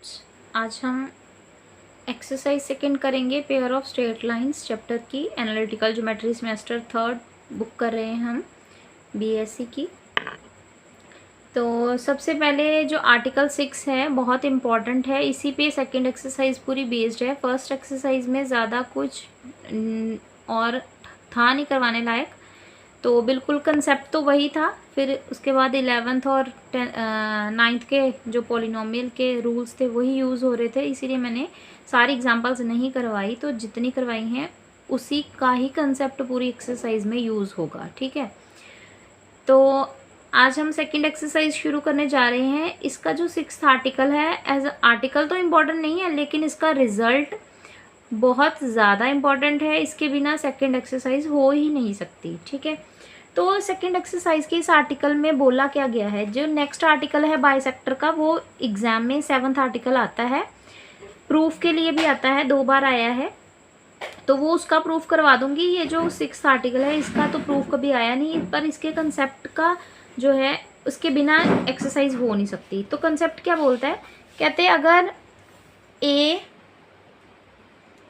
Students, आज हम exercise second करेंगे pair of straight lines chapter की। Analytical geometry semester third book कर रहे हैं हम बीएससी की। तो सबसे पहले जो आर्टिकल 6 है बहुत इम्पॉर्टेंट है, इसी पे सेकंड एक्सरसाइज पूरी बेस्ड है। फर्स्ट एक्सरसाइज में ज़्यादा कुछ और था नहीं करवाने लायक, तो बिल्कुल कंसेप्ट तो वही था। फिर उसके बाद 11th और 9th के जो पॉलिनोमियल के रूल्स थे वही यूज़ हो रहे थे, इसीलिए मैंने सारी एग्जांपल्स नहीं करवाई। तो जितनी करवाई हैं उसी का ही कंसेप्ट पूरी एक्सरसाइज में यूज़ होगा, ठीक है। तो आज हम सेकंड एक्सरसाइज शुरू करने जा रहे हैं। इसका जो 6th आर्टिकल है, एज आर्टिकल तो इम्पॉर्टेंट नहीं है, लेकिन इसका रिजल्ट बहुत ज़्यादा इम्पॉर्टेंट है। इसके बिना सेकंड एक्सरसाइज हो ही नहीं सकती, ठीक है। तो सेकंड एक्सरसाइज के इस आर्टिकल में बोला क्या गया है, जो नेक्स्ट आर्टिकल है बाइसेक्टर का, वो एग्जाम में 7th आर्टिकल आता है, प्रूफ के लिए भी आता है, 2 बार आया है, तो वो उसका प्रूफ करवा दूंगी। ये जो 6th आर्टिकल है इसका तो प्रूफ कभी आया नहीं, पर इसके कंसेप्ट का जो है उसके बिना एक्सरसाइज हो नहीं सकती। तो कंसेप्ट क्या बोलता है, कहते हैं अगर ए,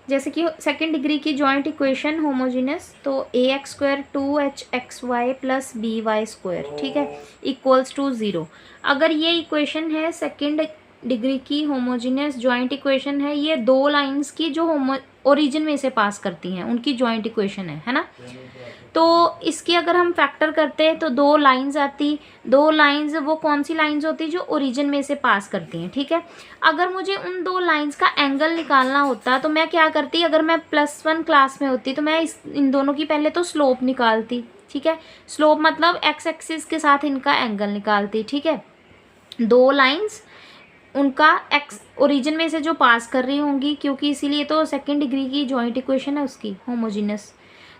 जैसे कि सेकेंड डिग्री की जॉइंट इक्वेशन होमोजीनियस, तो ax² 2hxy प्लस by², ठीक है, इक्वल्स टू 0। अगर ये इक्वेशन है सेकेंड डिग्री की होमोजीनियस जॉइंट इक्वेशन है, ये दो लाइंस की जो ओरिजिन में से पास करती हैं उनकी जॉइंट इक्वेशन है ना। तो इसकी अगर हम फैक्टर करते हैं तो 2 लाइंस आती, 2 लाइंस वो कौन सी लाइंस होती जो ओरिजिन में से पास करती हैं, ठीक है। अगर मुझे उन 2 लाइंस का एंगल निकालना होता तो मैं क्या करती, अगर मैं +1 क्लास में होती तो मैं इन दोनों की पहले तो स्लोप निकालती, ठीक है। स्लोप मतलब एक्स एक्सिस के साथ इनका एंगल निकालती, ठीक है। 2 लाइंस उनका एक्स ओरिजिन में से जो पास कर रही होंगी, क्योंकि इसीलिए तो सेकेंड डिग्री की जॉइंट इक्वेशन है उसकी होमोजीनियस।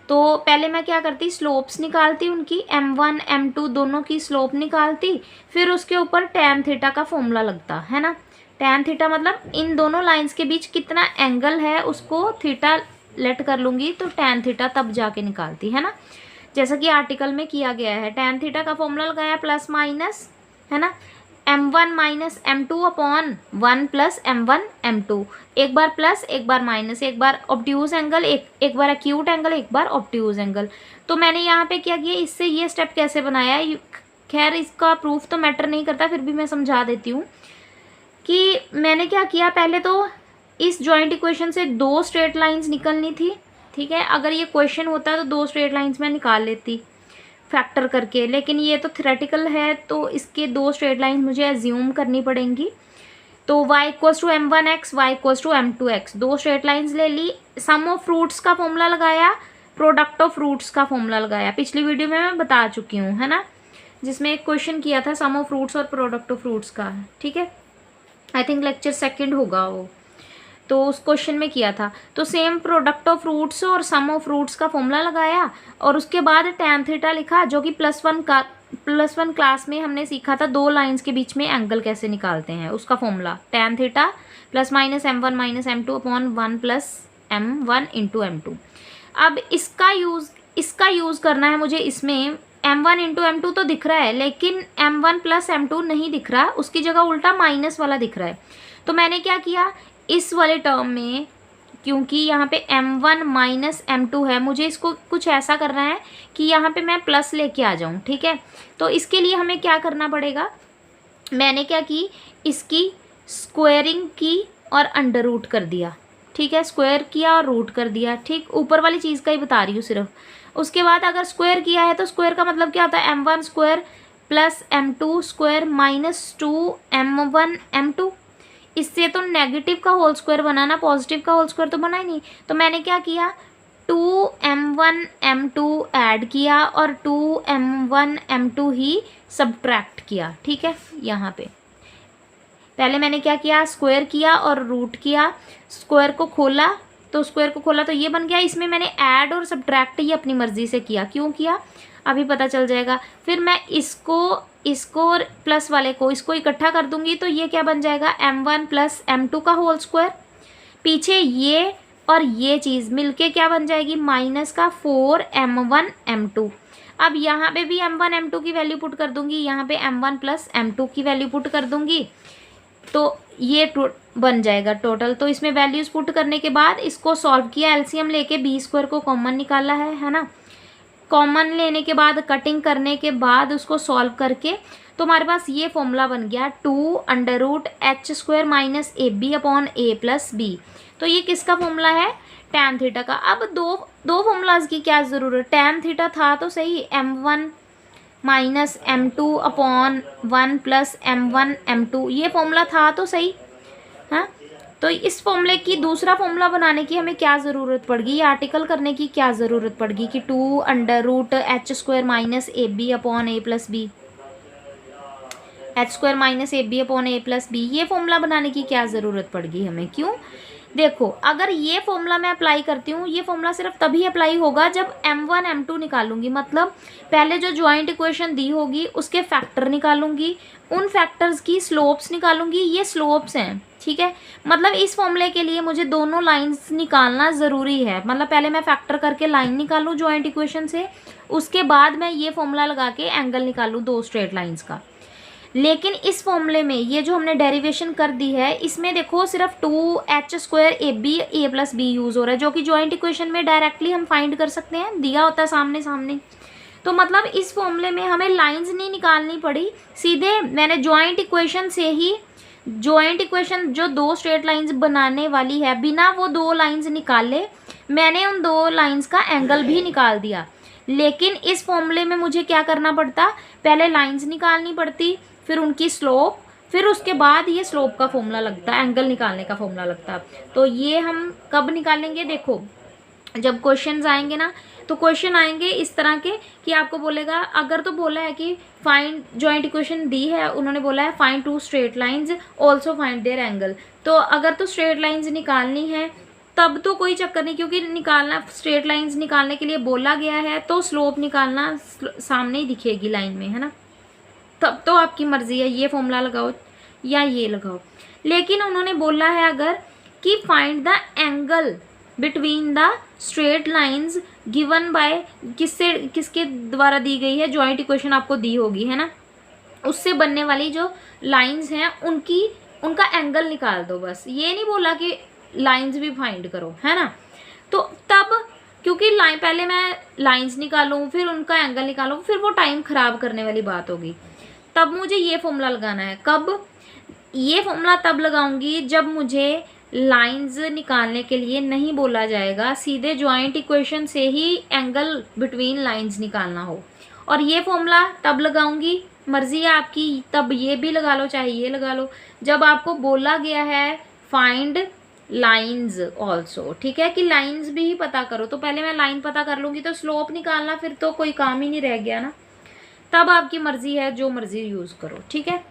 तो पहले मैं क्या करती, स्लोप्स निकालती उनकी, m1 m2 दोनों की स्लोप निकालती, फिर उसके ऊपर tan थीटा का फॉर्मूला लगता है ना। tan थीटा मतलब इन दोनों लाइंस के बीच कितना एंगल है उसको थीटा लेट कर लूँगी, तो tan थीटा तब जाके निकालती है ना, जैसा कि आर्टिकल में किया गया है। tan थीटा का फॉर्मूला लगाया प्लस माइनस, है ना, m1 minus m2 upon 1 plus m1 m2, एक बार प्लस एक बार माइनस, एक बार ऑब्ट्यूज एंगल, एक बार एक्यूट एंगल, एक बार ऑब्ट्यूज एंगल। तो मैंने यहाँ पे क्या किया, इससे ये स्टेप कैसे बनाया, खैर इसका प्रूफ तो मैटर नहीं करता, फिर भी मैं समझा देती हूँ कि मैंने क्या किया। पहले तो इस जॉइंट इक्वेशन से 2 स्ट्रेट लाइन्स निकलनी थी, ठीक है। अगर ये क्वेश्चन होता तो 2 स्ट्रेट लाइन्स मैं निकाल लेती फैक्टर करके, लेकिन ये तो थ्योरेटिकल है, तो इसके 2 स्ट्रेट लाइन मुझे एज्यूम करनी पड़ेंगी। तो y equals to m1x, y equals to m2x, 2 straight lines ले ली। सम ऑफ फ्रूट्स का फॉर्मूला लगाया, प्रोडक्ट ऑफ फ्रूट्स का फॉर्मूला लगाया, पिछली वीडियो में मैं बता चुकी हूँ, है ना, जिसमें एक क्वेश्चन किया था सम ऑफ फ्रूट्स और प्रोडक्ट ऑफ फ्रूट्स का, ठीक है। आई थिंक लेक्चर 2 होगा वो, तो उस क्वेश्चन में किया था। तो सेम प्रोडक्ट ऑफ फ्रूट्स और सम ऑफ फ्रूट्स का फॉर्मूला लगाया, और उसके बाद tan थीटा लिखा, जो कि +1 क्लास में हमने सीखा था 2 लाइंस के बीच में एंगल कैसे निकालते हैं, उसका formula tan theta plus minus m1 minus m2 upon 1 plus m1 into m2। अब इसका यूज़ करना है मुझे। इसमें m1 इंटू m2 तो दिख रहा है, लेकिन m1 प्लस m2 नहीं दिख रहा, उसकी जगह उल्टा माइनस वाला दिख रहा है। तो मैंने क्या किया, इस वाले टर्म में, क्योंकि यहाँ पे m1 माइनस m2 है, मुझे इसको कुछ ऐसा करना है कि यहाँ पे मैं प्लस लेके आ जाऊँ, ठीक है। तो इसके लिए हमें क्या करना पड़ेगा, मैंने क्या की, इसकी स्क्वायरिंग की और अंडर रूट कर दिया, ठीक है, स्क्वायर किया और रूट कर दिया, ठीक। ऊपर वाली चीज़ का ही बता रही हूँ सिर्फ। उसके बाद अगर स्क्वायर किया है तो स्क्वायर का मतलब क्या होता है, m1 square plus m2 square minus 2m1 m2। इससे तो नेगेटिव का होल स्क्वायर बना ना, पॉजिटिव का होल स्क्वायर तो बना ही नहीं। तो मैंने क्या किया, 2m1 m2 ऐड किया और 2m1 m2 ही सब्ट्रैक्ट किया, ठीक है। यहाँ पे पहले मैंने क्या किया, स्क्वायर किया और रूट किया, स्क्वायर को खोला तो ये बन गया। इसमें मैंने ऐड और सब्ट्रैक्ट ही अपनी मर्जी से किया, क्यों किया अभी पता चल जाएगा। फिर मैं इसको और प्लस वाले को इसको इकट्ठा कर दूंगी, तो ये क्या बन जाएगा, m1 प्लस m2 का होल स्क्वायर, पीछे ये और ये चीज़ मिलके क्या बन जाएगी, माइनस का 4m1 m2। अब यहाँ पे भी m1 m2 की वैल्यू पुट कर दूंगी, यहाँ पे m1 प्लस m2 की वैल्यू पुट कर दूंगी, तो ये बन जाएगा टोटल। तो इसमें वैल्यूज पुट करने के बाद इसको सॉल्व किया, एलसीएम लेके बी स्क्वायर को कॉमन निकाला है ना। कॉमन लेने के बाद कटिंग करने के बाद उसको सॉल्व करके तो हमारे पास ये फॉर्मूला बन गया 2√h² minus AB upon A plus B. तो ये किसका फॉर्मूला है? tan थीटा का। अब दो फॉर्मूलाज की क्या ज़रूरत, tan थीटा था तो सही, m1 minus m2 upon 1 plus m1 m2, ये फॉर्मूला था तो सही। हाँ, तो इस फॉर्मूले की दूसरा फॉर्मूला बनाने की हमें क्या ज़रूरत पड़गी, ये आर्टिकल करने की क्या ज़रूरत पड़गी कि 2√h² minus AB upon A plus B, h² minus AB upon A plus B, ये फॉर्मूला बनाने की क्या ज़रूरत पड़गी हमें? क्यों? देखो, अगर ये फॉर्मूला मैं अप्लाई करती हूँ, ये फॉर्मूला सिर्फ तभी अप्लाई होगा जब m1 m2 निकालूंगी, मतलब पहले जो जॉइंट इक्वेशन दी होगी उसके फैक्टर निकालूंगी, उन फैक्टर्स की स्लोप्स निकालूंगी, ये स्लोप्स हैं, ठीक है। मतलब इस फॉर्मूले के लिए मुझे दोनों लाइंस निकालना ज़रूरी है, मतलब पहले मैं फैक्टर करके लाइन निकालूँ जॉइंट इक्वेशन से, उसके बाद मैं ये फॉर्मूला लगा के एंगल निकालूँ दो स्ट्रेट लाइंस का। लेकिन इस फॉर्मूले में ये जो हमने डेरिवेशन कर दी है, इसमें देखो सिर्फ 2h² AB A plus B use हो रहा है, जो कि जॉइंट इक्वेशन में डायरेक्टली हम फाइंड कर सकते हैं, दिया होता है सामने सामने। तो मतलब इस फॉर्मूले में हमें लाइंस नहीं निकालनी पड़ी, सीधे मैंने जॉइंट इक्वेशन से ही, जॉइंट इक्वेशन जो दो स्ट्रेट लाइंस बनाने वाली है, बिना वो दो लाइंस निकाले मैंने उन दो लाइंस का एंगल भी निकाल दिया। लेकिन इस फॉर्मूले में मुझे क्या करना पड़ता, पहले लाइंस निकालनी पड़ती, फिर उनकी स्लोप, फिर उसके बाद ये स्लोप का फॉर्मूला लगता, एंगल निकालने का फॉर्मूला लगता। तो ये हम कब निकालेंगे, देखो जब क्वेश्चंस आएंगे ना, तो क्वेश्चन आएंगे इस तरह के कि आपको बोलेगा, अगर तो बोला है कि फाइंड, जॉइंट इक्वेशन दी है, उन्होंने बोला है find two straight lines also find their angle, तो अगर तो स्ट्रेट लाइंस निकालनी है तब तो कोई चक्कर नहीं, क्योंकि निकालना, स्ट्रेट लाइंस निकालने के लिए बोला गया है, तो स्लोप निकालना सामने ही दिखेगी लाइन में, है ना। तब तो आपकी मर्जी है, ये फॉर्मूला लगाओ या ये लगाओ। लेकिन उन्होंने बोला है अगर कि find the angle between the straight lines given by, किसके द्वारा दी गई है, जॉइंट इक्वेशन आपको दी होगी, है ना, उससे बनने वाली जो लाइंस हैं उनका एंगल निकाल दो बस। ये नहीं बोला कि लाइंस भी फाइंड करो, है ना। तो तब, क्योंकि पहले मैं लाइंस निकालूं फिर उनका एंगल निकालूं, फिर वो टाइम खराब करने वाली बात होगी। तब मुझे ये फॉर्मूला लगाना है। कब? ये फॉर्मूला तब लगाऊंगी जब मुझे लाइंस निकालने के लिए नहीं बोला जाएगा, सीधे जॉइंट इक्वेशन से ही एंगल बिटवीन लाइंस निकालना हो। और ये फॉर्मूला तब लगाऊंगी, मर्जी है आपकी, तब ये भी लगा लो चाहे ये लगा लो, जब आपको बोला गया है फाइंड लाइंस ऑल्सो, ठीक है, कि लाइंस भी ही पता करो। तो पहले मैं लाइन पता कर लूँगी तो स्लोप निकालना फिर तो कोई काम ही नहीं रह गया ना। तब आपकी मर्जी है, जो मर्जी यूज़ करो, ठीक है।